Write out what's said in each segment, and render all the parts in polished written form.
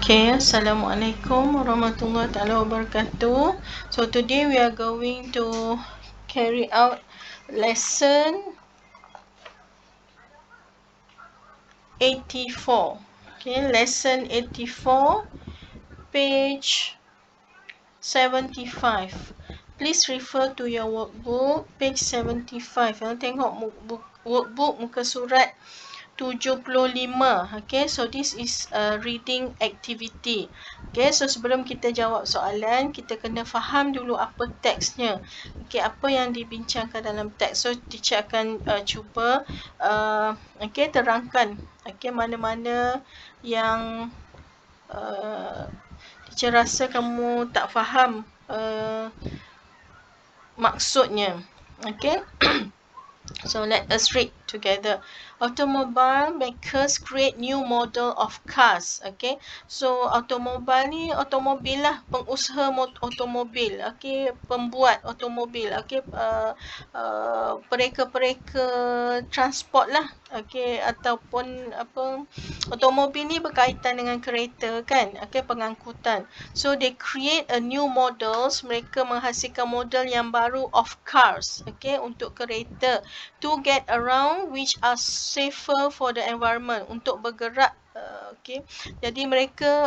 Okay, Assalamualaikum warahmatullahi wabarakatuh. So today we are going to carry out lesson 84. Okay, lesson 84, page 75. Please refer to your workbook, page 75. Tengok workbook muka surat 75. Okay, so this is a reading activity. Okay, so sebelum kita jawab soalan, kita kena faham dulu apa teksnya. Okay, apa yang dibincangkan dalam teks. So teacher akan cuba terangkan mana-mana yang teacher rasa kamu tak faham maksudnya. Okay. So let us read together. Automobile makers create new model of cars. Okay. So automobile ni automobil lah, pengusaha automobil. Okay. Pembuat automobil. Okay. Pereka-pereka transport lah. Okay. Ataupun apa, automobil ni berkaitan dengan kereta kan. Okay. Pengangkutan. So they create a new models. Mereka menghasilkan model yang baru of cars. Okay. Untuk kereta. To get around, which are safer for the environment, untuk bergerak. Okay. Jadi mereka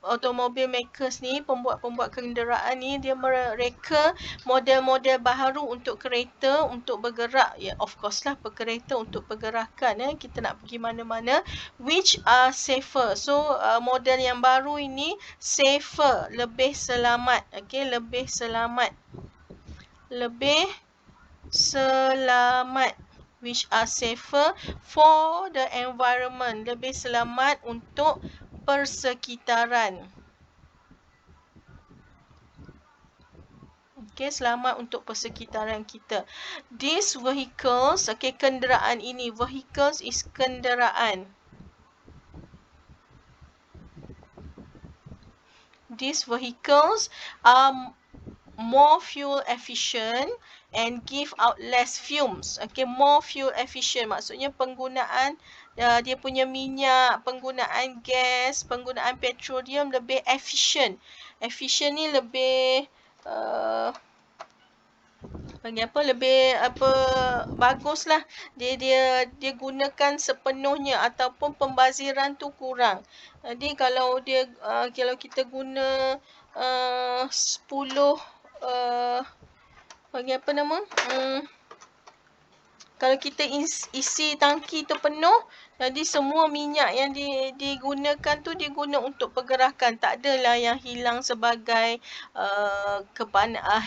automobile makers ni, pembuat kenderaan ni, dia mereka model-model baru untuk kereta untuk bergerak. Ya, of course lah, kereta untuk pergerakan. Kita nak pergi mana-mana, which are safer. So model yang baru ini safer, lebih selamat. Okay, lebih selamat. Which are safer for the environment, lebih selamat untuk persekitaran. Okay, selamat untuk persekitaran kita. These vehicles, okay, kenderaan ini, vehicles is kenderaan. These vehicles are more fuel efficient and give out less fumes. Okay, more fuel efficient maksudnya penggunaan dia punya minyak, penggunaan gas, penggunaan petroleum lebih efficient. Efficient ni lebih baguslah. Dia gunakan sepenuhnya ataupun pembaziran tu kurang. Jadi kalau kita guna 10 kalau kita isi tangki tu penuh, jadi semua minyak yang digunakan tu diguna untuk pergerakan. Tak adalah yang hilang sebagai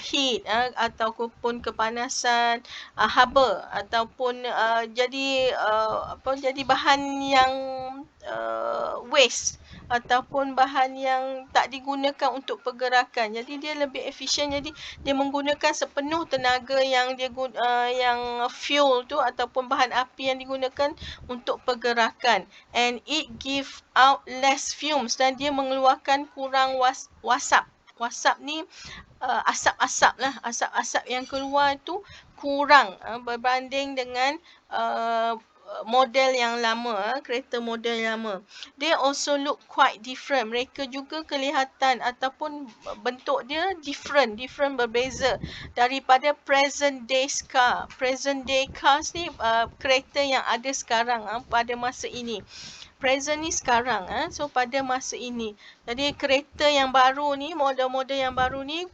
heat ataupun kepanasan haba ataupun jadi bahan yang waste ataupun bahan yang tak digunakan untuk pergerakan. Jadi dia lebih efisien. Jadi dia menggunakan sepenuh tenaga yang yang fuel tu ataupun bahan api yang digunakan untuk pergerakan. And it give out less fumes, dan dia mengeluarkan kurang wasap. Wasap ni asap-asap lah. Asap-asap yang keluar tu kurang berbanding dengan model yang lama, kereta model yang lama. They also look quite different. Mereka juga kelihatan ataupun bentuk dia different, berbeza daripada present day car. Present day cars ni kereta yang ada sekarang pada masa ini. Present ni sekarang, so pada masa ini. Jadi kereta yang baru ni, model-model yang baru ni,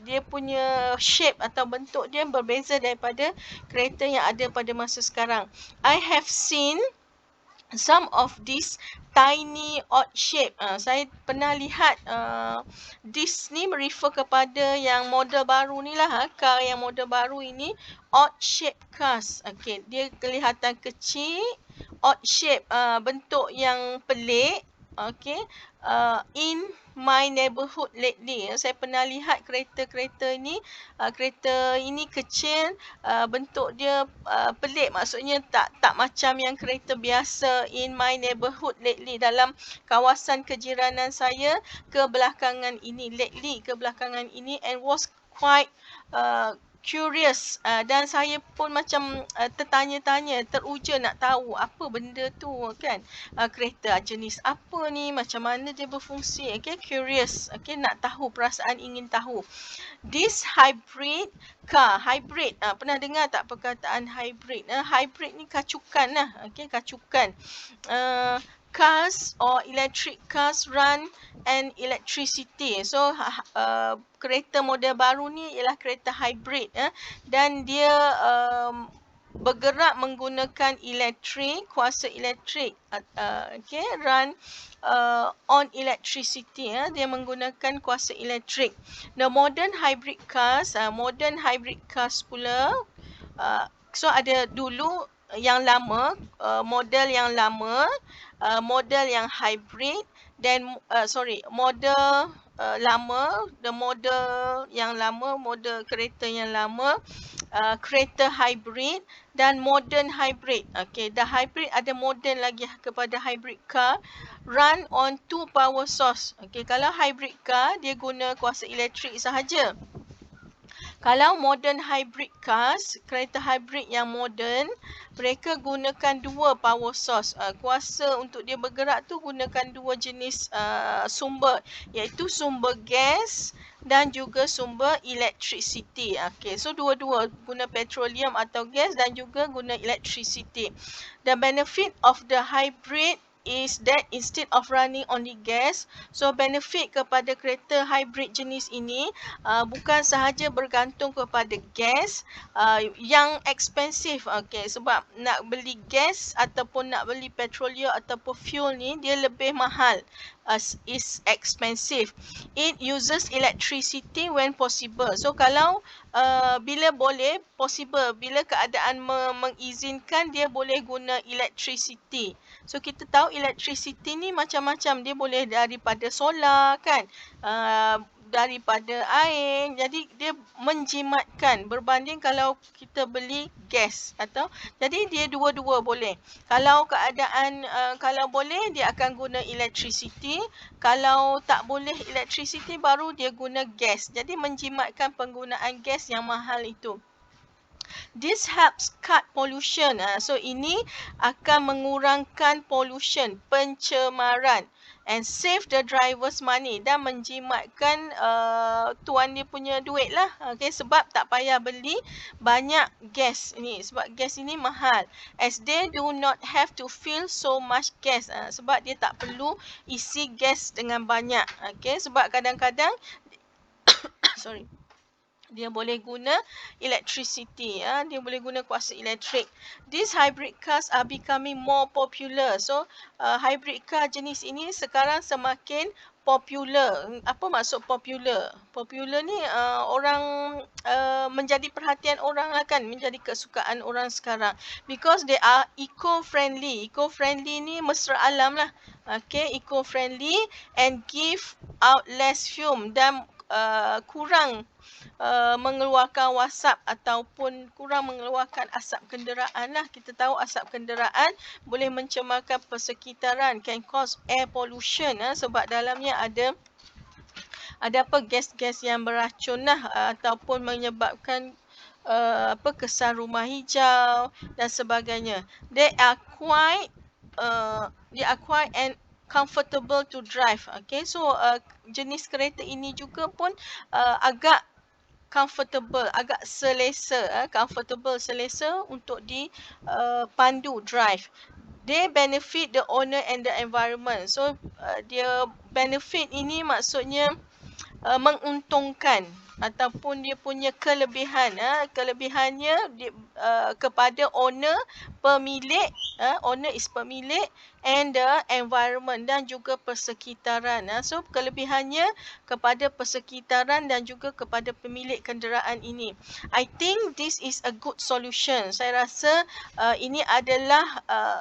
dia punya shape atau bentuk dia berbeza daripada kereta yang ada pada masa sekarang. I have seen some of these tiny odd shape. Saya pernah lihat this ni refer kepada yang model baru ni lah. Car yang model baru ini odd shape cars. Okay, dia kelihatan kecil, odd shape, bentuk yang pelik. Okay, in my neighborhood lately, saya pernah lihat kereta ini kecil, bentuk dia pelik, maksudnya tak macam yang kereta biasa. In my neighborhood lately, dalam kawasan kejiranan saya kebelakangan ini, and was quite curious, dan saya pun macam tertanya-tanya, teruja nak tahu apa benda tu kan. Kereta jenis apa ni, macam mana dia berfungsi, okay, curious, okay, nak tahu, perasaan ingin tahu. This hybrid car, hybrid, pernah dengar tak perkataan hybrid? Hybrid ni kacukan lah, okay, kacukan. Cars or electric cars run and electricity. So kereta model baru ni ialah kereta hybrid, dan dia bergerak menggunakan elektrik, kuasa elektrik, okay, run on electricity, dia menggunakan kuasa elektrik. The modern hybrid cars pula, so ada dulu yang lama, model yang lama, model yang hybrid, dan model lama, model kereta yang lama, kereta hybrid dan modern hybrid. Okay, the hybrid ada modern lagi kepada hybrid car, run on 2 power source. Okay, kalau hybrid car dia guna kuasa elektrik sahaja. Kalau modern hybrid cars, kereta hybrid yang moden, mereka gunakan 2 power source. Kuasa untuk dia bergerak tu gunakan 2 jenis sumber, iaitu sumber gas dan juga sumber electricity. Okay, so dua-dua guna petroleum atau gas dan juga guna electricity. The benefit of the hybrid is that instead of running on the gas, so benefit kepada kereta hybrid jenis ini bukan sahaja bergantung kepada gas yang expensive. Okay, sebab nak beli gas ataupun nak beli petroleum ataupun fuel ni dia lebih mahal, is expensive. It uses electricity when possible. So kalau bila boleh, possible, bila keadaan mengizinkan, dia boleh guna electricity. So kita tahu electricity ni macam-macam, dia boleh daripada solar kan, daripada air, jadi dia menjimatkan berbanding kalau kita beli gas atau, jadi dia dua-dua boleh. Kalau keadaan kalau boleh dia akan guna electricity, kalau tak boleh electricity baru dia guna gas. Jadi menjimatkan penggunaan gas yang mahal itu. This helps cut pollution. So ini akan mengurangkan pollution, pencemaran, and save the driver's money, dan menjimatkan tuan dia punya duit lah. Okay, sebab tak payah beli banyak gas ni, sebab gas ini mahal, as they do not have to fill so much gas. Sebab dia tak perlu isi gas dengan banyak. Okay, sebab kadang-kadang dia boleh guna electricity, dia boleh guna kuasa elektrik. These hybrid cars are becoming more popular. So hybrid car jenis ini sekarang semakin popular. Apa maksud popular? Popular ni orang menjadi perhatian orang lah kan, menjadi kesukaan orang sekarang, because they are eco-friendly. Eco-friendly ni mesra alam lah. Okay, eco-friendly and give out less fume, dan kurang mengeluarkan wasap ataupun kurang mengeluarkan asap kenderaan lah. Kita tahu asap kenderaan boleh mencemarkan persekitaran, can cause air pollution, sebab dalamnya ada gas-gas yang beracun lah, ataupun menyebabkan kesan rumah hijau dan sebagainya. They are quite and comfortable to drive. Okay, so jenis kereta ini juga pun agak comfortable, agak selesa, selesa untuk dipandu, drive. They benefit the owner and the environment. So dia benefit ini maksudnya menguntungkan, ataupun dia punya kelebihan, kelebihannya kepada owner, pemilik, owner is pemilik, and the environment, dan juga persekitaran. So kelebihannya kepada persekitaran dan juga kepada pemilik kenderaan ini. I think this is a good solution. Saya rasa ini adalah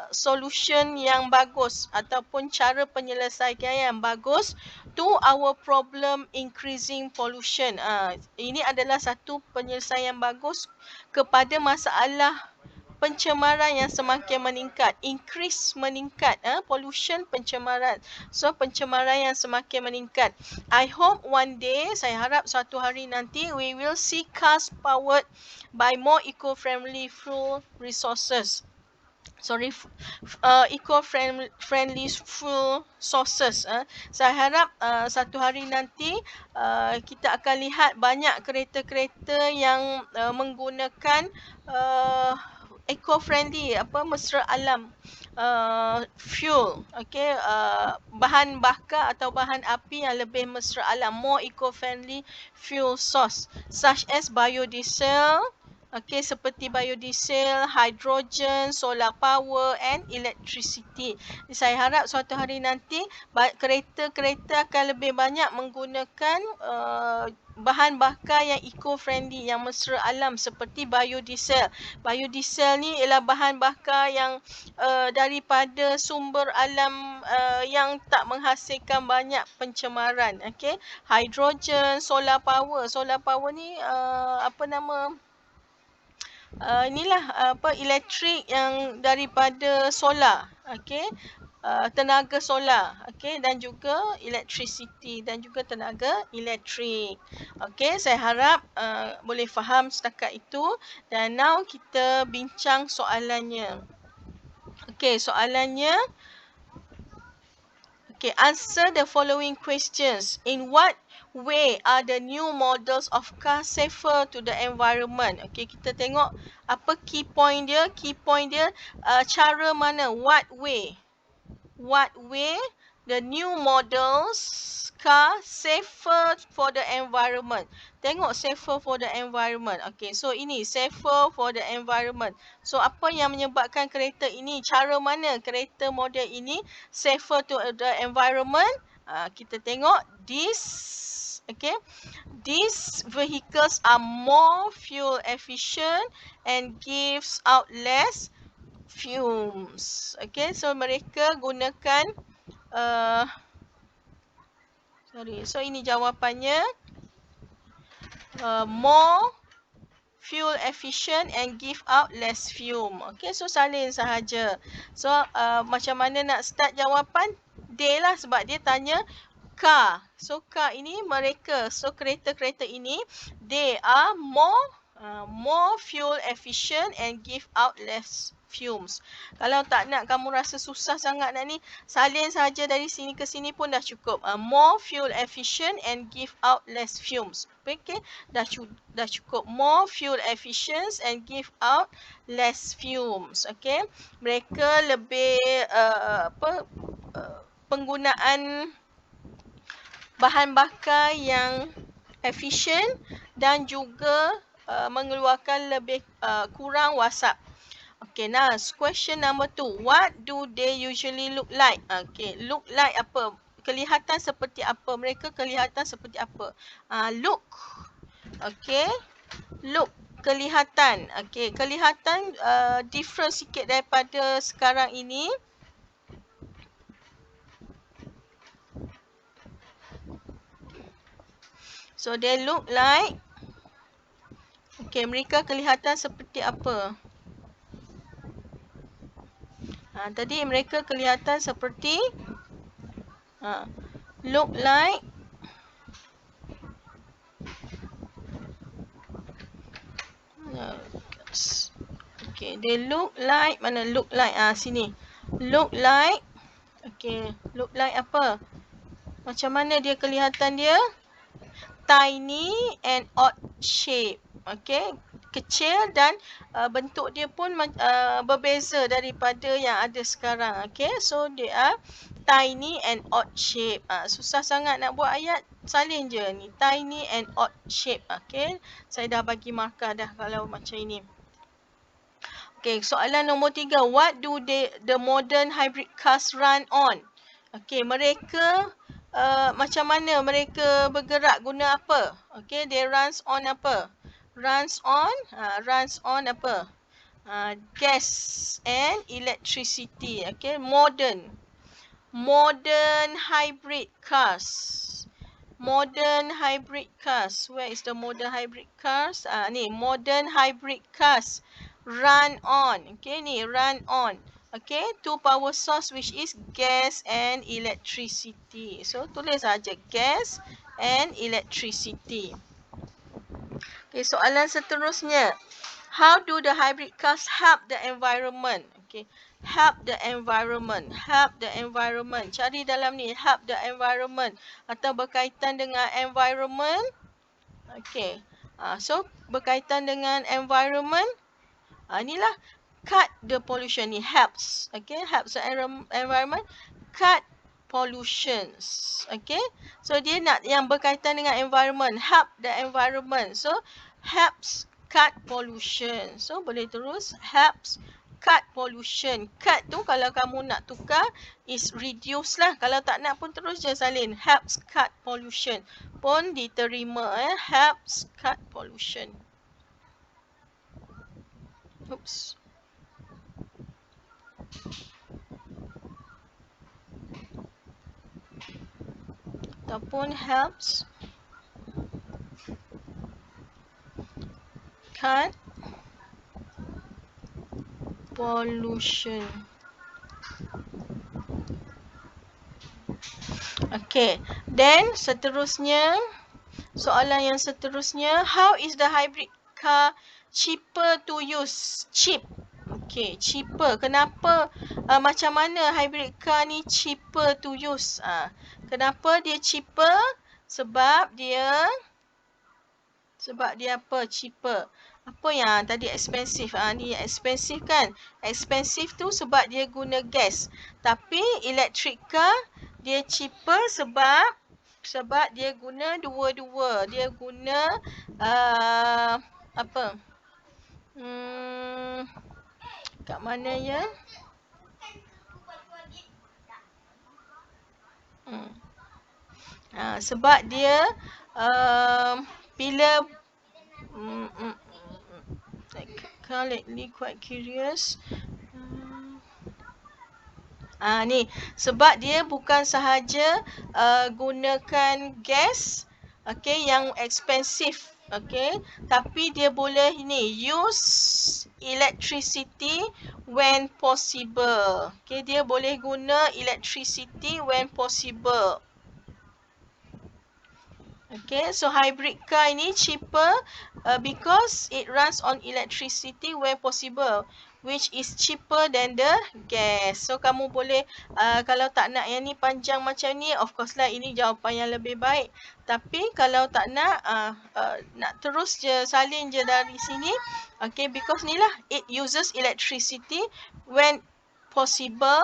solution yang bagus ataupun cara penyelesaian yang bagus to our problem increasing pollution. Ini adalah satu penyelesaian bagus kepada masalah pencemaran yang semakin meningkat. Increase meningkat. Pollution, pencemaran. So, pencemaran yang semakin meningkat. I hope one day, saya harap suatu hari nanti, we will see cars powered by more eco-friendly fuel resources. Eco-friendly fuel sources. Saya harap satu hari nanti kita akan lihat banyak kereta-kereta yang menggunakan eco-friendly, mesra alam fuel, bahan bakar atau bahan api yang lebih mesra alam, more eco-friendly fuel source such as biodiesel. Seperti biodiesel, hydrogen, solar power and electricity. Saya harap suatu hari nanti kereta-kereta akan lebih banyak menggunakan bahan bakar yang eco-friendly, yang mesra alam seperti biodiesel. Biodiesel ni ialah bahan bakar yang daripada sumber alam yang tak menghasilkan banyak pencemaran. Hydrogen, solar power. Solar power ni elektrik yang daripada solar, tenaga solar, dan juga electricity dan juga tenaga elektrik. Saya harap boleh faham setakat itu, dan now kita bincang soalannya. Soalannya, answer the following questions. In what way are the new models of cars safer to the environment? Kita tengok apa key point dia. Key point dia cara mana, what way the new models car safer for the environment. Tengok safer for the environment. So ini safer for the environment. So apa yang menyebabkan kereta ini, cara mana kereta model ini safer to the environment? Kita tengok these vehicles are more fuel efficient and gives out less fumes. So mereka gunakan so ini jawapannya, more fuel efficient and give out less fume. So salin sahaja. So macam mana nak start jawapan? D lah, sebab dia tanya car. So car ini mereka. So kereta-kereta ini, they are more fuel efficient and give out less fumes. Kalau tak nak kamu rasa susah sangat nak ni, salin saja dari sini ke sini pun dah cukup. More fuel efficient and give out less fumes. Dah cukup. More fuel efficient and give out less fumes. Mereka lebih penggunaan bahan bakar yang efisien dan juga mengeluarkan lebih kurang wasap. Now question number 2. What do they usually look like? Look like apa? Kelihatan seperti apa? Mereka kelihatan seperti apa? Look. Look. Kelihatan. Kelihatan different sikit daripada sekarang ini. So they look like, mereka kelihatan seperti apa? Tadi mereka kelihatan seperti look like they look like, mana look like, sini look like, look like apa? Macam mana dia kelihatan dia? Tiny and odd shape. Kecil dan bentuk dia pun berbeza daripada yang ada sekarang. So they are tiny and odd shape. Susah sangat nak buat ayat, salin je ni, tiny and odd shape. Saya dah bagi markah dah kalau macam ini. Soalan nombor 3. What do the modern hybrid cars run on? Mereka macam mana mereka bergerak, guna apa? They runs on apa? Runs on apa? Gas and electricity. Modern hybrid cars. Modern hybrid cars. Where is the modern hybrid cars? Ni modern hybrid cars. run on. Okay, ni run on. Okay, two power source which is gas and electricity. So tulis saja gas and electricity. Okay, soalan seterusnya. How do the hybrid cars help the environment? Okay, help the environment. Help the environment. Cari dalam ni help the environment atau berkaitan dengan environment. Okay, so berkaitan dengan environment. Inilah cut the pollution ni helps. Okay, helps the environment. Cut pollutions. Okay, so dia nak yang berkaitan dengan environment. Help the environment. So helps cut pollution. So boleh terus helps cut pollution. Cut tu kalau kamu nak tukar is reduce lah. Kalau tak nak pun terus je salin. Helps cut pollution. Pun diterima. Helps cut pollution. Oops. Ataupun helps cut pollution. Okay, then seterusnya, soalan yang seterusnya, how is the hybrid car cheaper to use? Cheap. Okay, cheaper. Kenapa? Macam mana hybrid car ni cheaper to use? Kenapa dia cheaper? Sebab dia apa? Cheaper. Apa yang tadi expensive? Ni expensive kan? Expensive tu sebab dia guna gas. Tapi electric car dia cheaper sebab dia guna dua-dua. Dia guna apa? Kat mana ya? Sebab dia bila lately quite curious. Ni sebab dia bukan sahaja gunakan gas, okay, yang expensive, okay, tapi dia boleh ni use electricity when possible. Okay, dia boleh guna electricity when possible. Okay, so hybrid car ini cheaper because it runs on electricity when possible, which is cheaper than the gas. So kamu boleh kalau tak nak yang ni panjang macam ni, of course lah ini jawapan yang lebih baik. Tapi kalau tak nak nak terus je salin je dari sini. Okay, because ni lah it uses electricity when possible.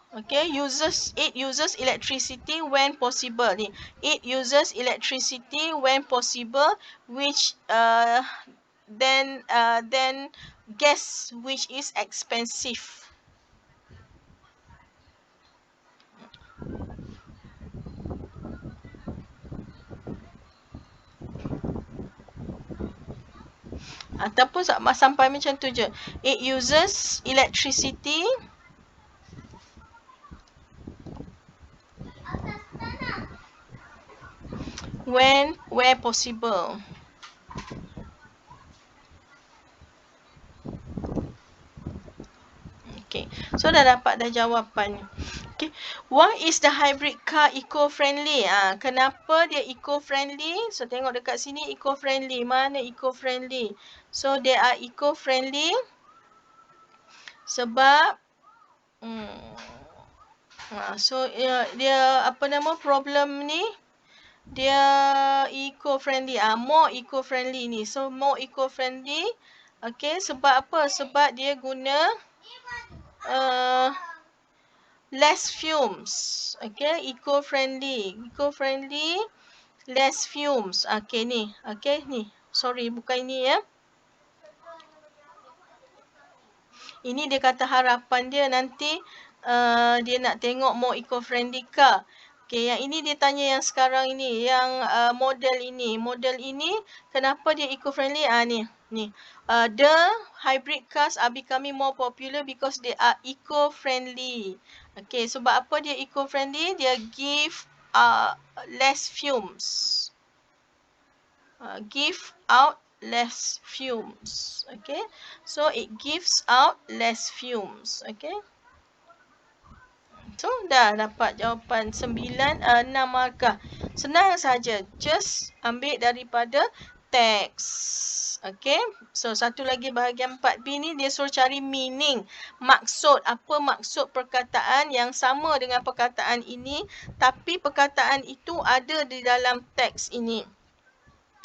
Okay, it uses electricity when possible. Ni, it uses electricity when possible, which then gas, which is expensive. Ataupun sampai macam tu je. It uses electricity where possible. Okay, so dah dapat dah jawapan. Okay, why is the hybrid car eco-friendly? Kenapa dia eco-friendly? So tengok dekat sini eco-friendly. Mana eco-friendly? So they are eco-friendly sebab so dia apa nama problem ni? Dia eco-friendly. More eco-friendly ni. So more eco-friendly. Okay, sebab apa? Sebab dia guna less fumes. Okay, eco-friendly. Eco-friendly, less fumes. Okay, ni. Okay, ni. Sorry, bukan ini ya. Ini dia kata harapan dia nanti dia nak tengok more eco-friendly car. Okay, yang ini dia tanya yang sekarang ini, yang model ini. Model ini, kenapa dia eco-friendly? Ni. The hybrid cars are becoming more popular because they are eco-friendly. Okay, sebab apa dia eco-friendly? Dia give less fumes. Give out less fumes. Okay, so it gives out less fumes. Okay, so dah dapat jawapan 6 markah. Senang saja, just ambil daripada teks. Okay, so satu lagi bahagian 4B ni dia suruh cari meaning, maksud. Apa maksud perkataan yang sama dengan perkataan ini tapi perkataan itu ada di dalam teks ini.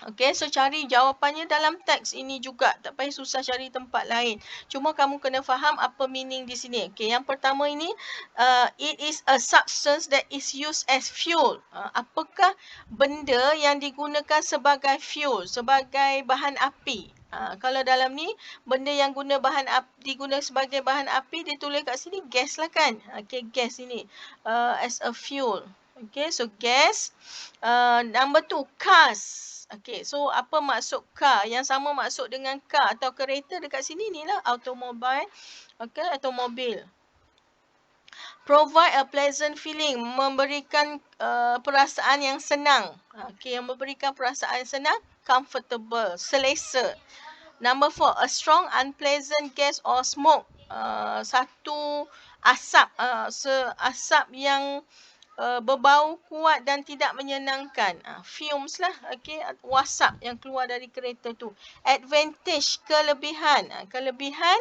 Okay, so cari jawapannya dalam teks ini juga. Tak payah susah cari tempat lain. Cuma kamu kena faham apa meaning di sini. Okay, yang pertama ini, it is a substance that is used as fuel. Apakah benda yang digunakan sebagai fuel, sebagai bahan api? Kalau dalam ni, benda yang digunakan sebagai bahan api, dia tulis kat sini gas lah kan. Okay, gas ini. As a fuel. Okay, so gas. Number 2, cars. Okay, so apa maksud car? Yang sama maksud dengan car atau kereta dekat sini ni lah, automobile. Okay, atau mobil. Provide a pleasant feeling, memberikan perasaan yang senang. Okay, yang memberikan perasaan senang, comfortable, selesa. Number 4, a strong unpleasant gas or smoke. Satu asap, asap yang berbau kuat dan tidak menyenangkan. Fumes lah, okay, wasap yang keluar dari kereta tu. Advantage, kelebihan. Kelebihan,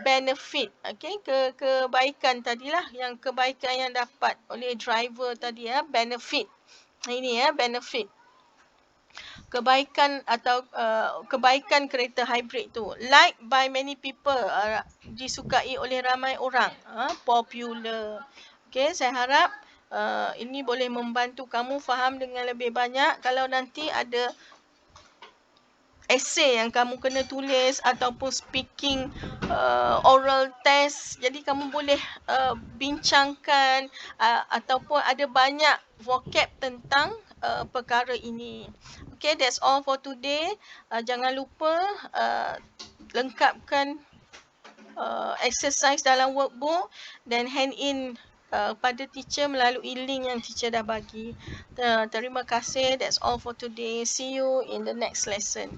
benefit, okay, kebaikan tadilah, yang kebaikan yang dapat oleh driver tadi, benefit. Ini benefit. Kebaikan atau kebaikan kereta hybrid tu. Liked by many people, disukai oleh ramai orang. Popular. Okay, saya harap ini boleh membantu kamu faham dengan lebih banyak. Kalau nanti ada essay yang kamu kena tulis ataupun speaking oral test, jadi kamu boleh bincangkan ataupun ada banyak vocab tentang perkara ini. Okay, that's all for today. Jangan lupa lengkapkan exercise dalam workbook dan hand in pada teacher melalui link yang teacher dah bagi. Terima kasih. That's all for today. See you in the next lesson.